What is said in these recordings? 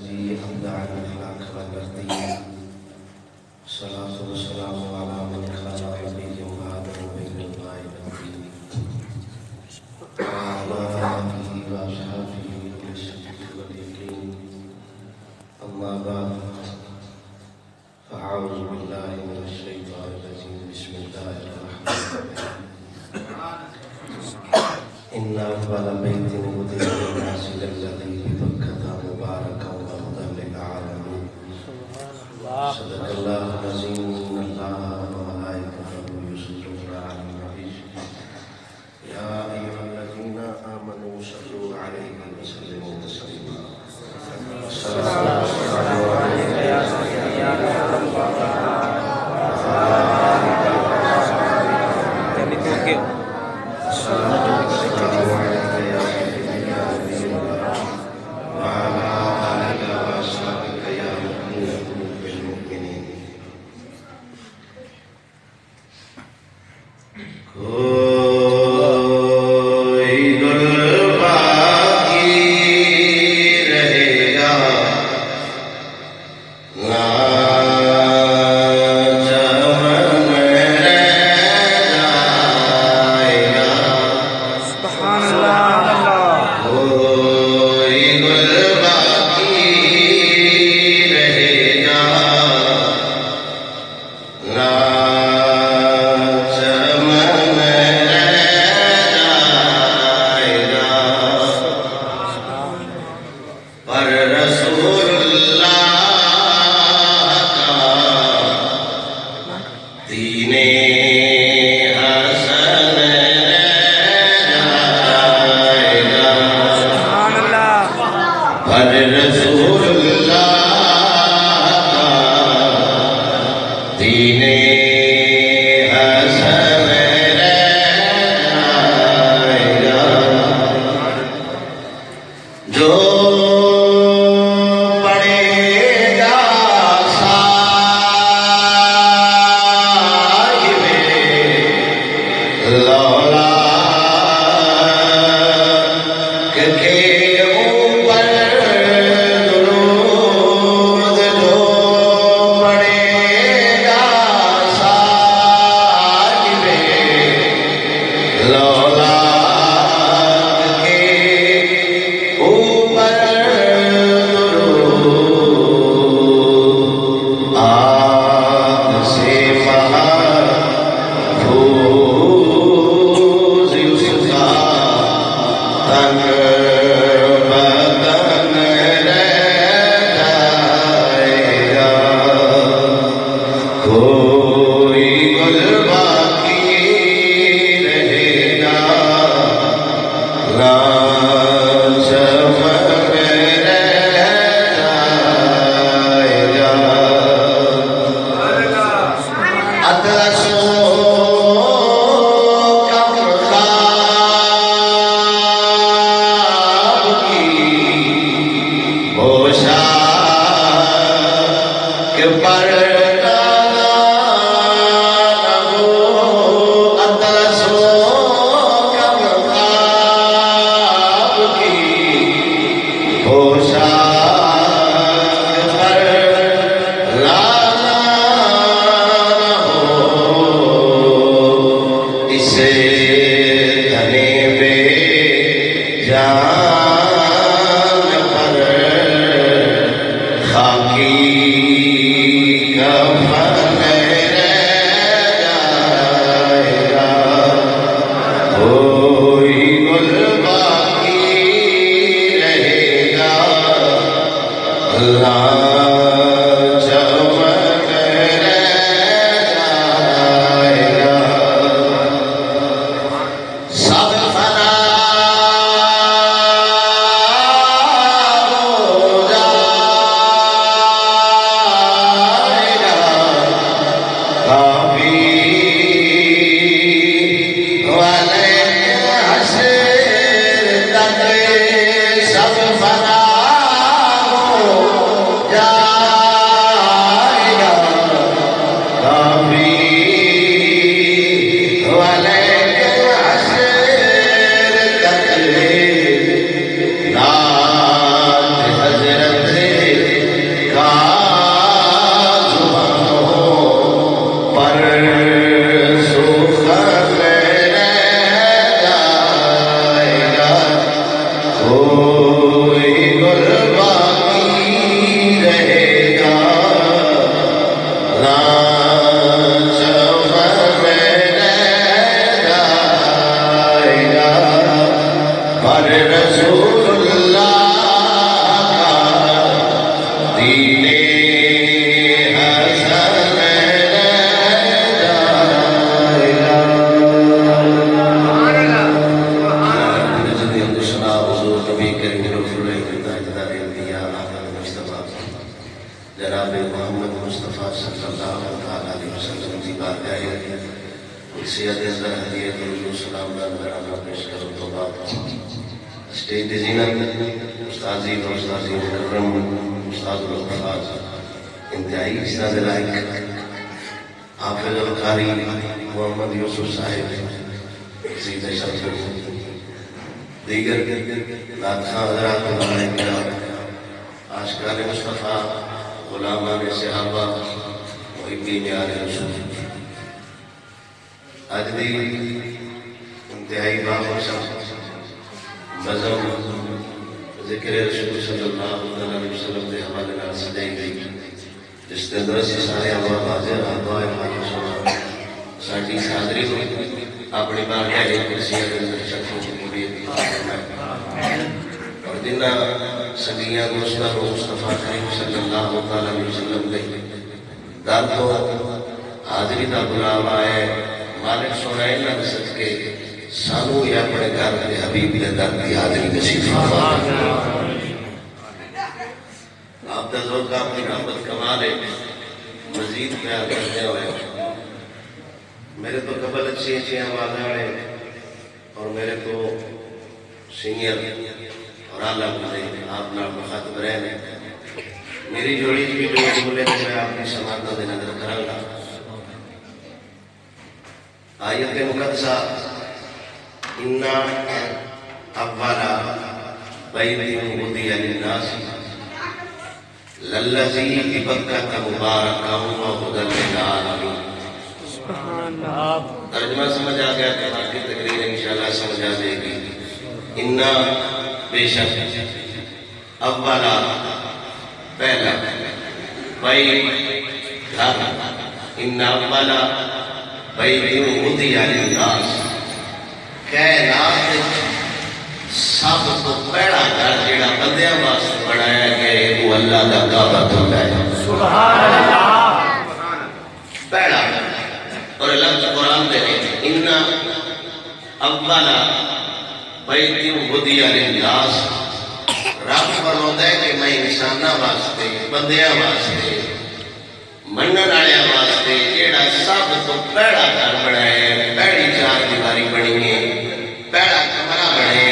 حمد على الخلق والبرية الصلاة والسلام على من خلق نبي وآدم بين الماء والطين وعلى آله وأصحابه بالصدق واليقين أما بعد فأعوذ بالله من الشيطان الرجيم بسم الله الرحمن الرحيم إن أول بيت وضع للناس الذي ببكة مباركا وهدى للعالمين صدق الله العظيم إن الله وملائكته يصلون على النبي يا أيها الذين آمنوا صلوا عليه وسلموا تسليما السلام عليك يا سيدنا Yeah. جناب محمد مصطفیٰ صلی اللہ علیہ وسلم کی بارگاہ قدسیت اندر ہدیت درود و سلام نذرانہ پیش کروں تو بعد اسٹیج زینت استاذی و استاذی مکرم استاد الحفاظ انتہائی استاد لائق حافظ القاری محمد یوسف صاحب سید شمس دیگر ناتخواں حضرات ہمارے عاشقان مصطفیٰ غلامان صحابہ محبین آل رسول آج بھی انتہائی باخبر مذہب ذکر رسول صلی اللہ علیہ وسلم کے حوالے نال سجائی گئی جس کے اندر سے سارے عوام حاضر آبائے حاضر سنا ساڑھی حاضری کو اپنی بارگاہ قدسیت اندر شخصوں کی مبید اور جنہ صدیاں گزشتہ مصطفیٰ کریم صلی اللہ علیہ وسلم کے در تو حاضری دا بلاوا ہے مالک سونا اللہ نسد کے سانو یا اپنے گھر کے حبیب کے در کی حاضری نصیب فرما آپ دا ذوق اپنی رحمت کمالے مزید پیار کرتے ہوئے میرے تو قبل اچھی اچھی آواز آڑے اور میرے تو سینئر اور آلہ بلے آپ نال مخاطب رہنے میری جوڑی کی جو بولے تو میں آپ کی سماعتوں دے نظر کروں گا آیت مقدسہ اِنَّا اَوَّلَ بَيْتٍ وُضِعَ لِلنَّاسِ لَلَّذِي بِبَكَّةَ مُبَارَكًا وَهُدًى لِلْعَالَمِينَ ترجمہ سمجھ آ گیا تو باقی تقریر انشاءاللہ سمجھ آ جائے گی اِنَّا بے شک اولا پہلا بیت گھر اِنَّا اولا بیت وُضِعَ لِلنَّاسِ کائنات سب تو پہلا گھر جڑا بندیاں واسطے بنایا گیا وہ اللہ دا کعبۃ اللہ ہے سبحان اللہ پہلا اور لفظ قرآن دے ان اول بیت وضع للناس رب فرماتا ہے کہ میں انساناں واسطے بندیاں واسطے منن والےاں واسطے جڑا سب تو پہلا گھر بنایا ہے پہلی چار دیواری بنی ہے پہلا کمرہ بنے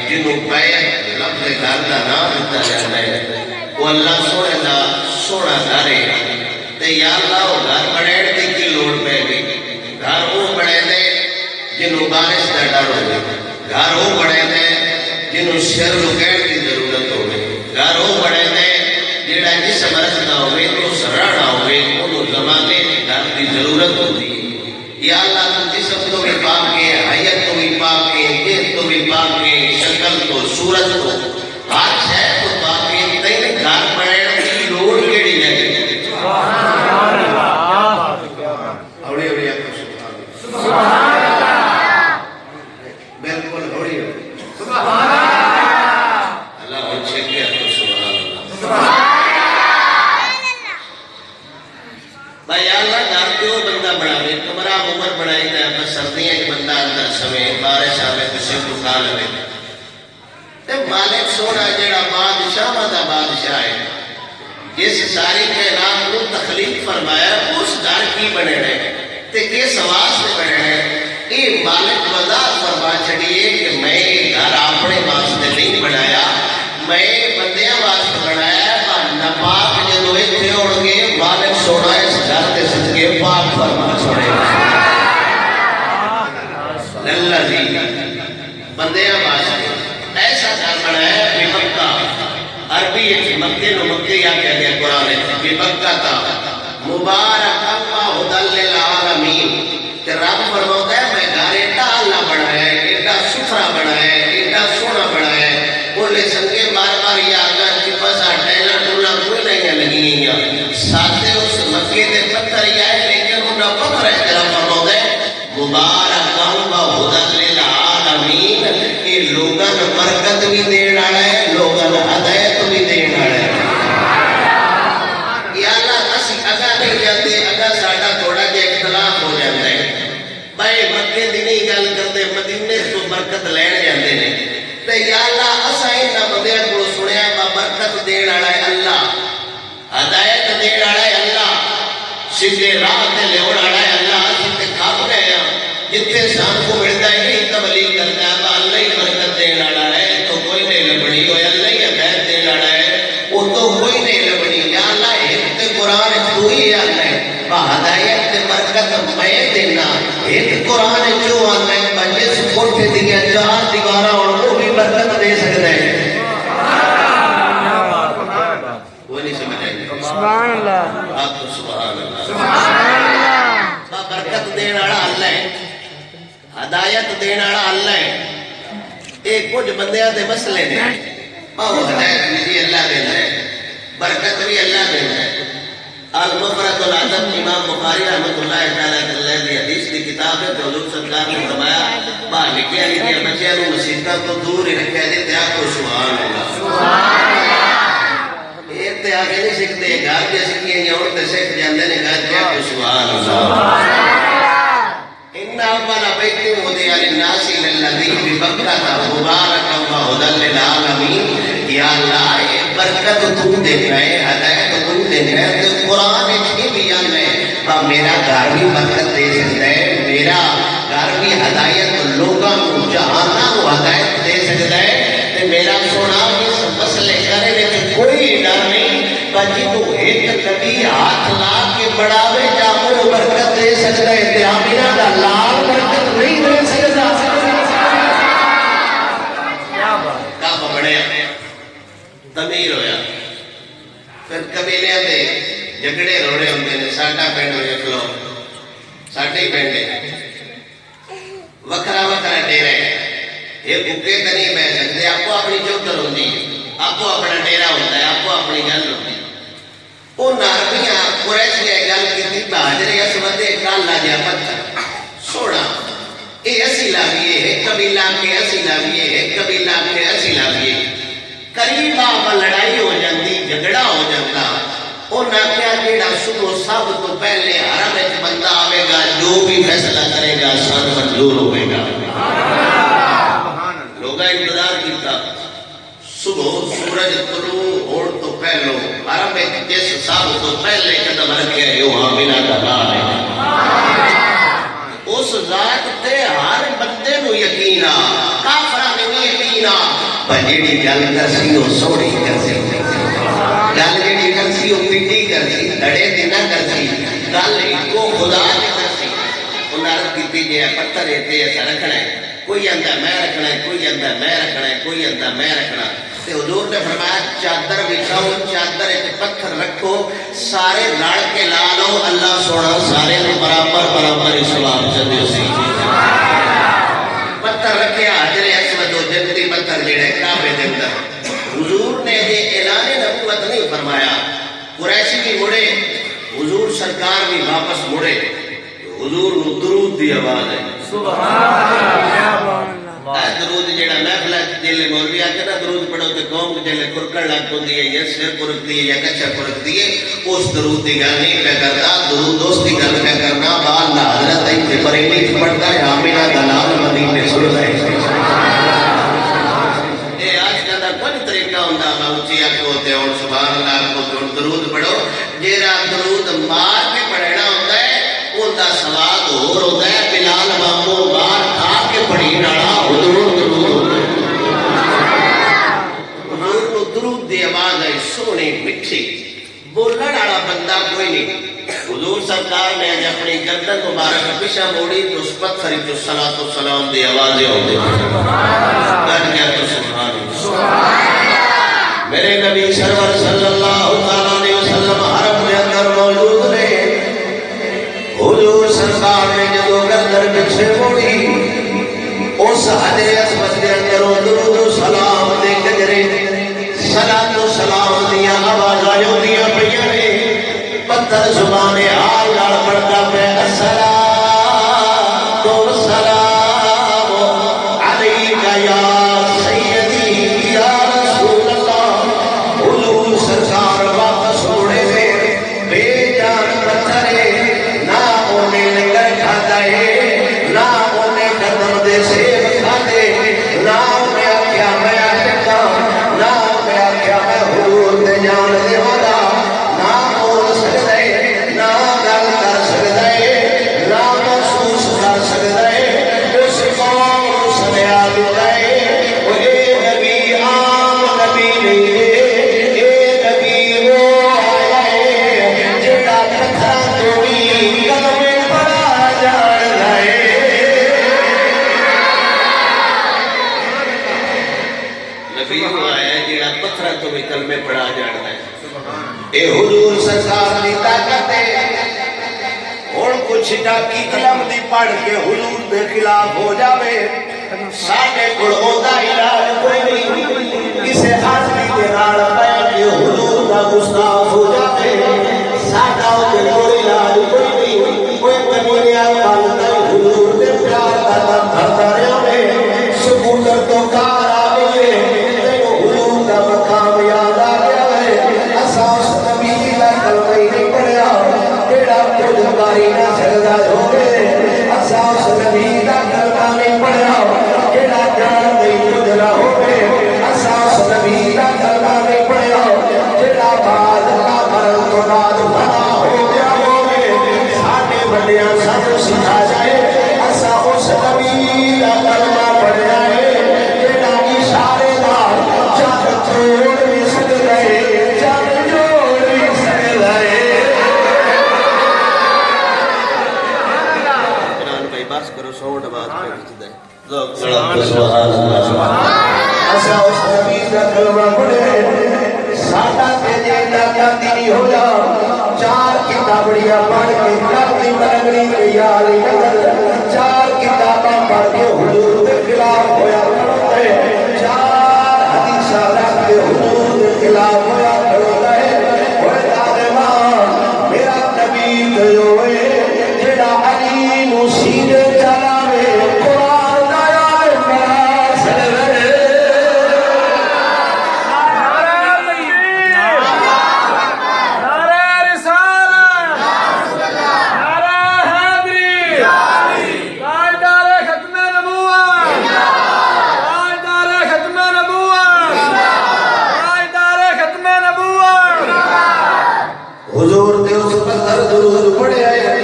جنہوں بیت لفظ گھر کا نام دیتا جاتا ہے وہ اللہ سونے دا سونا گھر ہے تے یا اللہ وہ گھر بنے تے کی لوڑ پہ گئی گھر وہ بنے دے جنہوں بارش کا ڈر ہو گئے گھر وہ بنے دے جنہوں سر لکین کی ضرورت ہو گئی گھر وہ بنے دے جڑا جسم رسنا ہوئے تو سرانا ہوئے انہوں زمانے کی گھر کی ضرورت ہوتی ہے یا اللہ تو جسم تو بھی پاک ہے حیت تو بھی پاک ہے دیکھ تو بھی پاک ہے شکل تو صورت تو ہر شہر تو پاک ہے تین گھر بڑھنے کی لوڑ کیڑی ہے سبحان اللہ اوڑی اوڑی سبحان اللہ بالکل اوڑی اوڑی سبحان اللہ اللہ ہو چھکے تو سبحان اللہ سبحان بھائی اللہ گھر کیوں بندہ بڑھاوے کمرہ عمر بڑھائی تے اپنا سردیاں کے بندہ اندر سمیں بارش آوے تو سب رکا لے تے مالک سونا جڑا بادشاہ دا بادشاہ ہے جس ساری کائنات کو تخلیق فرمایا اس گھر کی بنے رہے تے کس آواز سے بنے رہے یہ مالک وضاحت فرما چھڑیے کہ میں گھر اپنے واسطے نہیں بنایا میں بندیاں واسطے بنایا پر ناپاک جدو اتنے اڑ گے مالک سونا اس گھر کے صدقے پاک فرما چھوڑے للذی بندیاں واسطے ایسا گھر بنایا بے مکہ عربی ایک مکے نو مکے یا کہہ گیا قرآن ہے بے مکہ تا مبارک اللہ ہدل للعالمین کہ رب فرماتا ہے میں گھر ایڈا اللہ بنایا ہے ایڈا ستھرا بنایا ہے ایڈا سونا بنایا ہے بولے سنگے بار بار یا آگا چپسا ٹیلا ٹولا کوئی نہیں لگی ہیں ساتھے اس مکے دے پتھر ہی آئے لیکن انہا پتھر ہے تیرا فرماتا ہے مبارک اللہ ہدل للعالمین کہ لوگن برکت بھی دین آڑا ہے لوگن ہدایت بھی دین آڑا ہے یا اللہ اسی اگا نہیں جاتے اگا ساڑھا تھوڑا جے اختلاف ہو جاتا ہے بھائی مکے دی نہیں گل کرتے مدینے تو برکت لین جاندے نے تے یا اللہ اسا انہاں بندیاں کو سنیا با برکت دین والا ہے اللہ ہدایت سیدھے راہ تے لیون والا ہے اللہ سیدھے کھپ گئے ہیں جتنے سان کو ملتا ہے کہ تبلیغ کرتا ہے اللہ ہی برکت دین والا ہے تو کوئی نہیں لبنی ہوئے اللہ ہی ہدایت دین والا ہے وہ تو کوئی نہیں لبنی یا اللہ ایک تے قرآن تو ہی اللہ ہے ہدایت تے برکت میں دینا ایک قرآن جو آنا ہے بجس کوٹھے دیا چار دیوارہ اور وہ بھی برکت دے سکتا ہے وہ نہیں سمجھ آئے سبحان اللہ آپ تو سبحان اللہ سبحان اللہ برکت دین والا اللہ ہے ہدایت دین والا اللہ ہے ایک کچھ بندیاں دے مسئلے نے وہ ہدایت بھی اللہ دینا ہے برکت بھی اللہ دینا ہے المفرد العدب امام بخاری رحمت اللہ تعالیٰ کی حدیث کی کتاب ہے تو حضور سرکار نے فرمایا باہر لکھیا لکھیا بچیاں نو مصیبتاں تو دور ہی رکھیا جے تے آکھو سبحان اللہ یہ تے آگے نہیں سکتے گھر کے سکھیے یا اور تے سکھ جاندے نے گھر کے آکھو سبحان اللہ ان اول بیت وضع للناس للذی ببکۃ مبارکا وہدی للعالمین یا اللہ یہ برکت تو دے رہے ہدایت تو دے رہے تو قرآن کی بھی آنا ہے میرا گھر بھی برکت دے سکتا ہے میرا گھر بھی ہدایت لوگوں کو جہانا کو ہدایت دے سکتا ہے تے میرا سونا اس مسئلے کرنے میں کوئی ڈر نہیں بجی تو ایک کبھی ہاتھ لا کے بڑھاوے جا وہ برکت دے سکتا ہے تے آمینہ دا لال برکت نہیں دے سکتا کعبہ بڑھیا تمیر ہویا پھر قبیلے دے جھگڑے روڑے ہوندے نے ساڈا پنڈ ویکھ لو ساڈے پنڈ وکھرا وکھرا ڈیرے یہ بھوکے تے نہیں بیٹھ سکتے آپ کو اپنی چوکر ہوندی ہے آپ کو اپنا ڈیرا ہوتا ہے آپ کو اپنی گل ہوتی ہے وہ نارمیاں قریش نے گل کی بہادر اسود کالا جہا پتھر سونا یہ اسی لاویے ایک قبیلہ کے اسی لاویے ایک قبیلہ کے اسی لاویے قریب آپ لڑائی ہو جاتی جھگڑا ہو جاتا انہاں کیا جیڑا صبح سب تو پہلے حرم وچ بندہ آوے گا جو بھی فیصلہ کرے گا سن منظور ہوئے گا لوگا انتظار کیتا صبح سورج طلوع ہونے تو پہلو حرم وچ جس سب تو پہلے قدم رکھے یو آمینہ دا نام ہے اس ذات تے ہر بندے نو یقین آ کافراں نے نہیں یقین آ پر جیڑی گل کرسی وہ سوڑی کرسی گل جیڑی کرسی وہ پٹی کرسی دڑے دی نہ کرسی گل کو خدا دی کرسی انہاں عرض کیتی جے پتھر تے ایسا رکھنا ہے کوئی اندہ میں رکھنا ہے کوئی اندہ میں رکھنا ہے کوئی اندہ میں رکھنا تے حضور نے فرمایا چادر بچھاؤ چادر ایک پتھر رکھو سارے لڑ کے لا لو اللہ سونا سارے برابر برابر اسلام چلے سی پتھر رکھے حجر اسود و جنتی پتھر جڑے کعبے دے اندر حضور نے یہ اعلان نبوت نہیں فرمایا قریشی بھی مڑے حضور سرکار بھی واپس مڑے حضور نو درود دی آواز ہے سبحان اللہ درود جیڑا محفل جیلے مولوی آ کے نا درود پڑھو تے قوم جیلے کرکڑ لگ ہوندی ہے یا سر کرکدی ہے یا کچھا کرکدی ہے اس درود دی گل نہیں پہ کرتا درود اس دی گل پہ کرنا بال حضرت ایتھے بریلی پڑھتا ہے آمینہ دلال مدینے سن ہے اے آج کا کوئی طریقہ ہوندا میں اونچی آکھو تے اور سبحان اللہ کو تے درود پڑھو جیڑا درود مار کے پڑھنا ہوندا ہے اوندا ثواب ہور ہوندا ہے بلال مامو مار کھا کے پڑھی نالا حضور درود دی آواز ہے سونی مٹھی بولن والا بندہ کوئی نہیں حضور سرکار نے جب اپنی گردن مبارک پیچھے موڑی تو اس پتھر جو صلاۃ و سلام دی آوازیں ہوندی کہہ گیا تو سبحان اللہ میرے نبی سرور صلی اللہ علیہ وسلم حرم کے اندر موجود نے حضور سرکار نے جو گردن پیچھے موڑی اس حجر اسود کے اندر درود و سلام دے گجرے صلاۃ و سلام دیا آوازاں ہوندیاں پیاں نے پتھر زبان حال نال پڑھدا پیا الصلاۃ والسلام علیک یا سیدی یا رسول اللہ حضور سرکار واپس موڑے بے جان پتھر نہ اونے لنگر کھادا ہے نہ اونے قدم دے سیب کھادے نہ اونے آکھیا میں عاشقاں نہ اونے آکھیا میں حضور تے جان دے والا نہ بول سکدے نہ گل کلمے پڑھا جانا ہے اے حضور سرکار دی طاقت ہے اور کچھ ڈاکی کلم دی پڑھ کے حضور دے خلاف ہو جاوے ساڑھے کڑ ہوتا علاج کوئی نہیں کسے آدمی دے نال پہ کہ حضور دا گستاخ ہو جاوے ساڑھا ہوتے کوئی علاج کوئی نہیں کوئی کمینیا پالتا حضور دے پیار دا دم دھرتا رہے سکوتر تو کار آگئے تینو حضور دا مقام یاد آگیا ہے اساس نبی دا کلمہ نہیں پڑھیا تیرا کچھ باری نہ سردا ہوگے اساس نبی دا کلمہ نہیں پڑھیا تیرا جان نہیں گزرا ہوگے اساس نبی دا کلمہ نہیں پڑھیا تیرا بعد اللہ مرن تو بعد فنا ہو گیا ہوگے سانے بڑیاں سب سکھا جائے اسا اس نبی دا کلمہ پڑھیا ہے تیرا اشارے دار جان چھوڑ بھی سکھ گئے جان جوڑ بھی سکھ گئے بس کرو سوڑ بات کرتے سبحان اللہ اسا اس نبی دا کلمہ پڑھے ساڈا تے جیڑا جاتی نہیں ہویا چار کتابڑیاں پڑھ کے جاتی مرگری کے یار نظر چار کتاباں پڑھ کے حضور دے خلاف ہویا کرتا ہے چار حدیثاں رکھ کے حضور دے خلاف ہویا کرتا ہے ہوئے تعلیمان میرا نبی جو ہے جیڑا علی نو سینے چلاوے قرآن دایا میرا سرور نعرہ رسالت نعرہ حیدری تاجدار ختم نبوت تاجدار ختم نبوت تاجدار ختم نبوت حضور دے اس پتھر درود پڑے آئے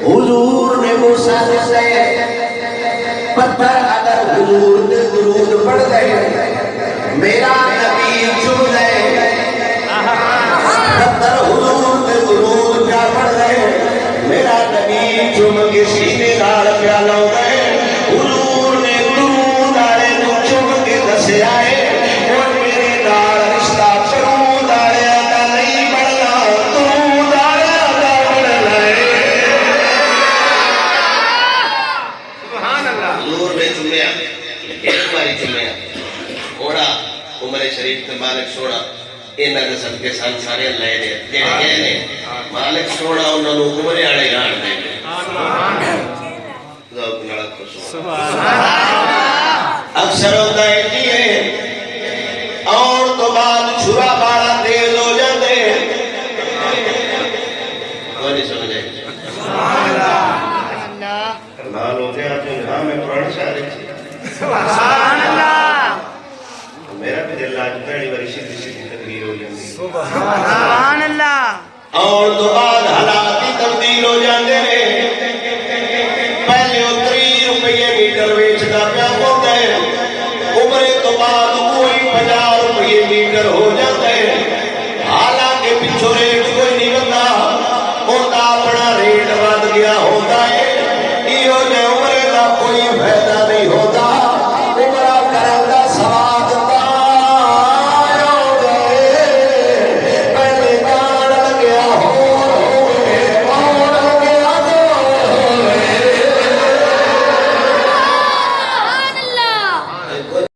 حضور نے موسیٰ سے پتھر اگر حضور دے درود پڑھ گئے میرا نبی چم گئے پتھر حضور دے درود پیا پڑھ گئے میرا نبی چم کے سینے نال پیا لو گئے حضور نے درود آئے تو چم کے دسے آئے اور میرے نال رشتہ درود آئے دا نہیں بڑھنا درود آئے دا بڑھنا حضور نے چمیا ایک باری چمیا اوڑا عمر شریف تے مالک سوڑا انہاں دے صدقے سان سارے لے دے جڑے گئے نے مالک سوڑا انہاں نو عمر والے جان دے ذوق نال سبحان اللہ اکثر ہوتا ہے کہ اور تو بعد چھرا باڑا تیز ہو جاتے کوئی نہیں سمجھے سبحان اللہ کرنال ہو گیا جو یہاں میں پڑھ شاہد سبحان اللہ میرا بھی دل آج پہلی باری شدی شدی تقریر ہو جاتی سبحان اللہ اور تو بعد حالات کی تبدیل ہو جاتی